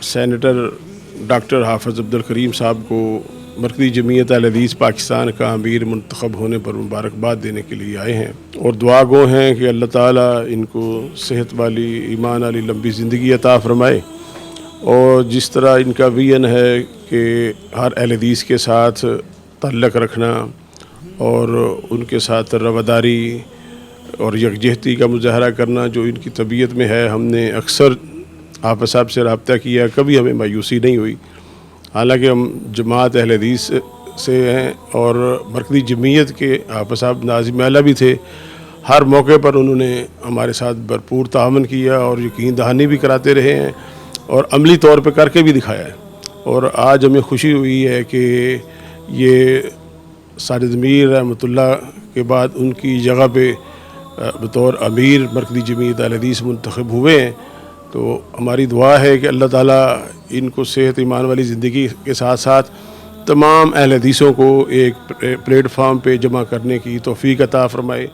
Senator doctor حافظ عبد الکریم صاحب کو مرکزی جمعیت اہل حدیث پاکستان کا امیر منتخب ہونے پر مبارکباد دینے کے لیے آئے ہیں، اور دعا گو ہیں کہ اللہ تعالیٰ ان کو صحت والی، ایمان والی لمبی زندگی عطا فرمائے، اور جس طرح ان کا ویژن ہے کہ ہر اہل حدیث کے ساتھ تعلق رکھنا اور ان کے ساتھ رواداری اور یکجہتی کا مظاہرہ کرنا جو ان کی طبیعت میں ہے، ہم نے اکثر حافظ صاحب سے رابطہ کیا، کبھی ہمیں مایوسی نہیں ہوئی، حالانکہ ہم جماعت اہل حدیث سے ہیں اور مرکزی جمعیت کے حافظ صاحب ناظم اعلیٰ بھی تھے۔ ہر موقع پر انہوں نے ہمارے ساتھ بھرپور تعاون کیا اور یقین دہانی بھی کراتے رہے ہیں اور عملی طور پہ کر کے بھی دکھایا ہے، اور آج ہمیں خوشی ہوئی ہے کہ یہ ساجد میر رحمۃ اللہ کے بعد ان کی جگہ پہ بطور امیر مرکزی جمعیت اہل حدیث منتخب ہوئے ہیں، تو ہماری دعا ہے کہ اللہ تعالیٰ ان کو صحت ایمان والی زندگی کے ساتھ ساتھ تمام اہل حدیثوں کو ایک پلیٹ فارم پہ جمع کرنے کی توفیق عطا فرمائے۔